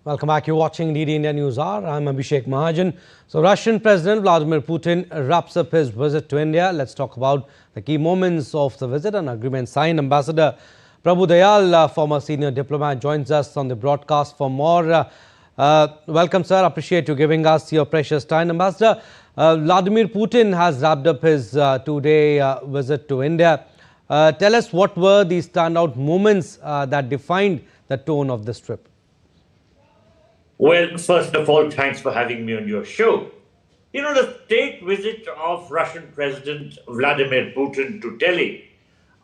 Welcome back. You're watching DD India News Hour. I'm Abhishek Mahajan. So, Russian President Vladimir Putin wraps up his visit to India. Let's talk about the key moments of the visit and agreement signed. Ambassador Prabhu Dayal, former senior diplomat, joins us on the broadcast for more. Welcome, sir. Appreciate you giving us your precious time. Ambassador, Vladimir Putin has wrapped up his two-day visit to India. Tell us what were the standout moments that defined the tone of this trip. Well, first of all, thanks for having me on your show. You know, the state visit of Russian President Vladimir Putin to Delhi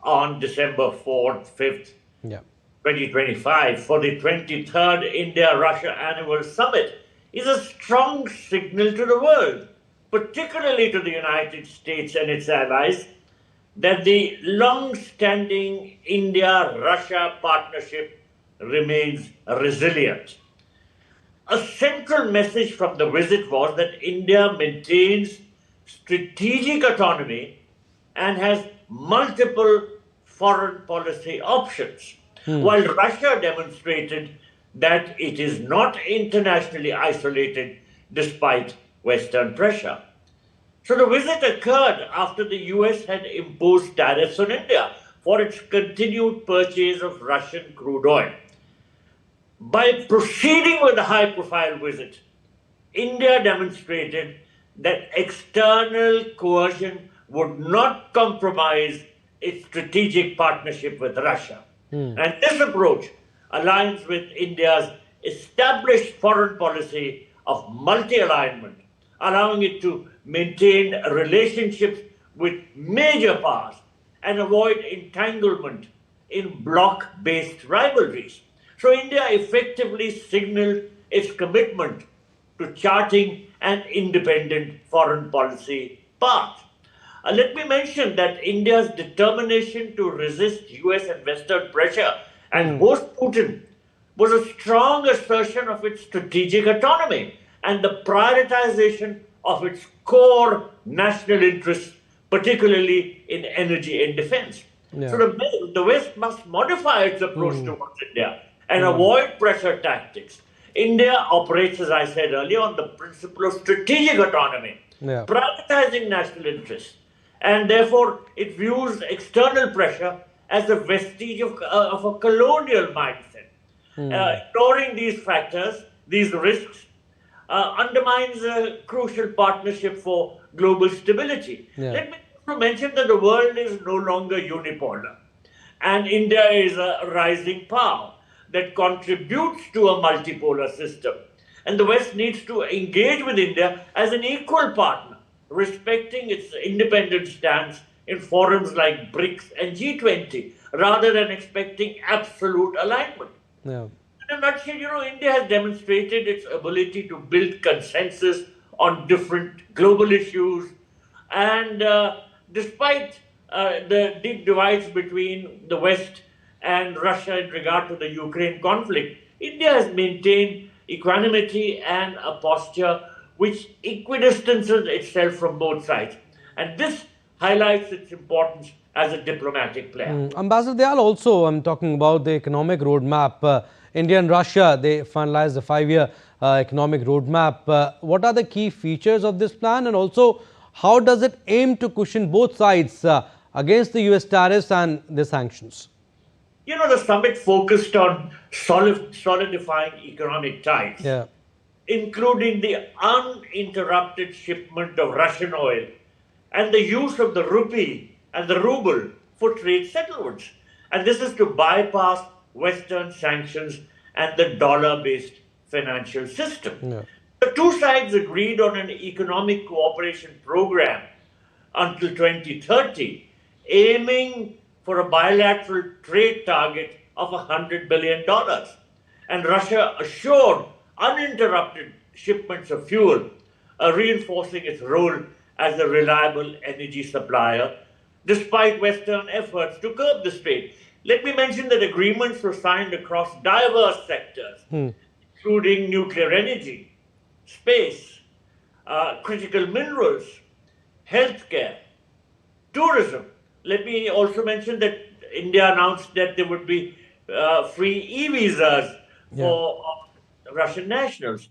on December 4th, 5th, 2025 for the 23rd India-Russia Annual Summit is a strong signal to the world, particularly to the United States and its allies, that the long-standing India-Russia partnership remains resilient. A central message from the visit was that India maintains strategic autonomy and has multiple foreign policy options, while Russia demonstrated that it is not internationally isolated despite Western pressure. So the visit occurred after the US had imposed tariffs on India for its continued purchase of Russian crude oil. By proceeding with the high-profile visit, India demonstrated that external coercion would not compromise its strategic partnership with Russia. And this approach aligns with India's established foreign policy of multi-alignment, allowing it to maintain relationships with major powers and avoid entanglement in bloc-based rivalries. So India effectively signaled its commitment to charting an independent foreign policy path. Let me mention that India's determination to resist US and Western pressure and host Putin was a strong assertion of its strategic autonomy and the prioritization of its core national interests, particularly in energy and defense. So the West must modify its approach towards India and avoid pressure tactics. India operates, as I said earlier, on the principle of strategic autonomy, prioritizing national interests, and therefore it views external pressure as a vestige of a colonial mindset. Ignoring these factors, these risks, undermines a crucial partnership for global stability. Let me also mention that the world is no longer unipolar, and India is a rising power that contributes to a multipolar system. And the West needs to engage with India as an equal partner, respecting its independent stance in forums like BRICS and G20, rather than expecting absolute alignment. In a nutshell, you know, India has demonstrated its ability to build consensus on different global issues. And despite the deep divides between the West and Russia in regard to the Ukraine conflict, India has maintained equanimity and a posture which equidistances itself from both sides. And this highlights its importance as a diplomatic player. Ambassador Dayal, also I'm talking about the economic roadmap. India and Russia, they finalized a 5-year economic roadmap. What are the key features of this plan, and also how does it aim to cushion both sides against the US tariffs and the sanctions? You know, the summit focused on solidifying economic ties, including the uninterrupted shipment of Russian oil and the use of the rupee and the ruble for trade settlements. And this is to bypass Western sanctions and the dollar-based financial system. The two sides agreed on an economic cooperation program until 2030, aiming for a bilateral trade target of $100 billion. And Russia assured uninterrupted shipments of fuel, reinforcing its role as a reliable energy supplier, despite Western efforts to curb this trade. Let me mention that agreements were signed across diverse sectors, including nuclear energy, space, critical minerals, healthcare, tourism. Let me also mention that India announced that there would be free e-visas for Russian nationals,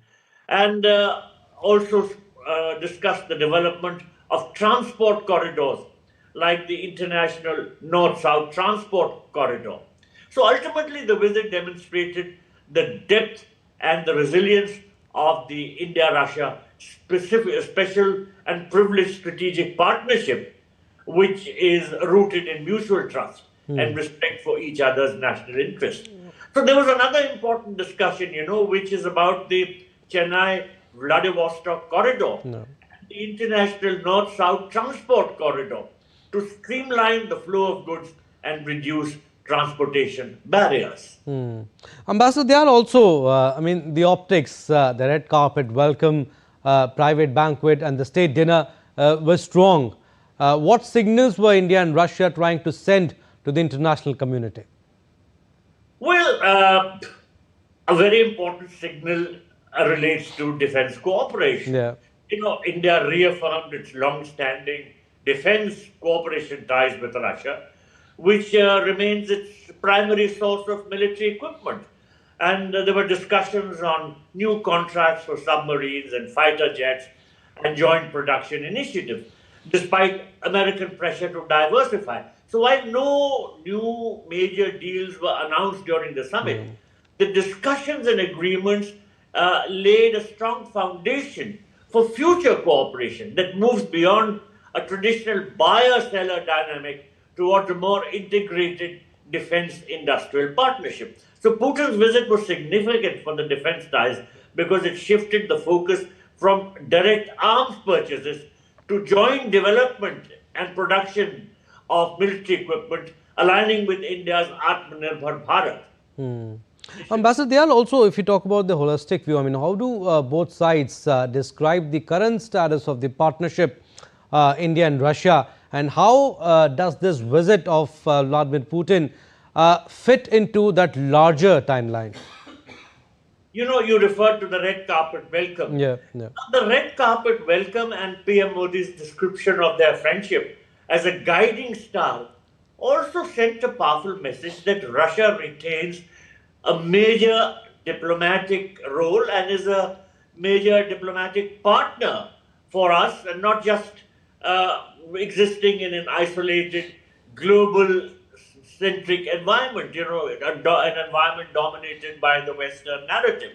and also discussed the development of transport corridors like the international north-south transport corridor. So ultimately, the visit demonstrated the depth and the resilience of the India-Russia special and privileged strategic partnership, which is rooted in mutual trust and respect for each other's national interest. So there was another important discussion, which is about the Chennai-Vladivostok corridor, the international north-south transport corridor, to streamline the flow of goods and reduce transportation barriers. Ambassador, they are also, the optics, the red carpet welcome, private banquet and the state dinner were strong. What signals were India and Russia trying to send to the international community? Well, a very important signal relates to defense cooperation. Yeah. India reaffirmed its long-standing defense cooperation ties with Russia, which remains its primary source of military equipment. And there were discussions on new contracts for submarines and fighter jets and joint production initiatives, despite American pressure to diversify. So while no new major deals were announced during the summit, the discussions and agreements laid a strong foundation for future cooperation that moves beyond a traditional buyer-seller dynamic towards a more integrated defense industrial partnership. So Putin's visit was significant for the defense ties because it shifted the focus from direct arms purchases to joint development and production of military equipment, aligning with India's Atmanirbhar Bharat. Ambassador, they are also, if you talk about the holistic view, how do both sides describe the current status of the partnership, India and Russia, and how does this visit of Vladimir Putin fit into that larger timeline? You referred to the red carpet welcome. Yeah. The red carpet welcome and PM Modi's description of their friendship as a guiding star also sent a powerful message that Russia retains a major diplomatic role and is a major diplomatic partner for us, and not just existing in an isolated global centric environment, an environment dominated by the Western narrative.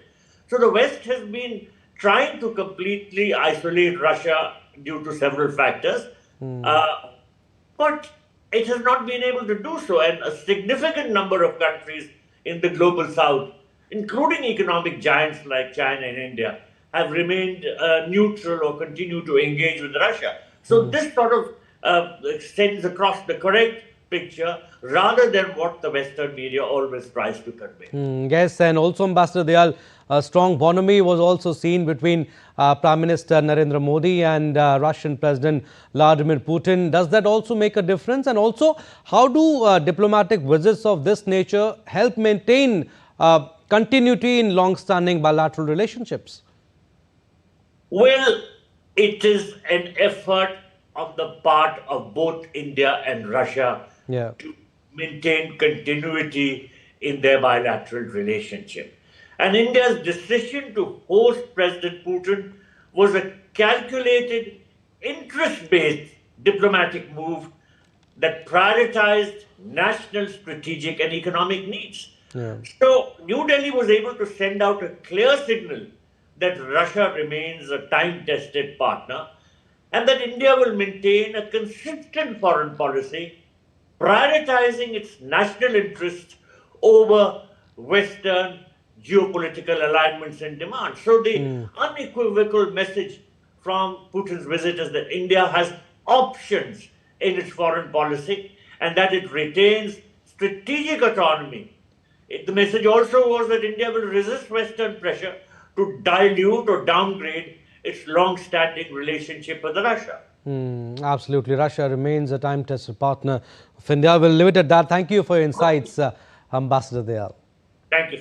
So the West has been trying to completely isolate Russia due to several factors, but it has not been able to do so. And a significant number of countries in the global south, including economic giants like China and India, have remained neutral or continue to engage with Russia. So this sort of sends across the correct picture rather than what the Western media always tries to convey. Yes, and also, Ambassador Dayal, a strong bonhomie was also seen between Prime Minister Narendra Modi and Russian President Vladimir Putin. Does that also make a difference? And also, how do diplomatic visits of this nature help maintain continuity in long-standing bilateral relationships? Well, it is an effort on the part of both India and Russia to maintain continuity in their bilateral relationship. And India's decision to host President Putin was a calculated, interest-based diplomatic move that prioritized national, strategic and economic needs. So New Delhi was able to send out a clear signal that Russia remains a time-tested partner and that India will maintain a consistent foreign policy, prioritizing its national interests over Western geopolitical alignments and demands. So the unequivocal message from Putin's visit is that India has options in its foreign policy and that it retains strategic autonomy. The message also was that India will resist Western pressure to dilute or downgrade its long-standing relationship with Russia. Absolutely. Russia remains a time-tested partner of India. We'll leave it at that. Thank you for your insights, Ambassador Dayal. Thank you.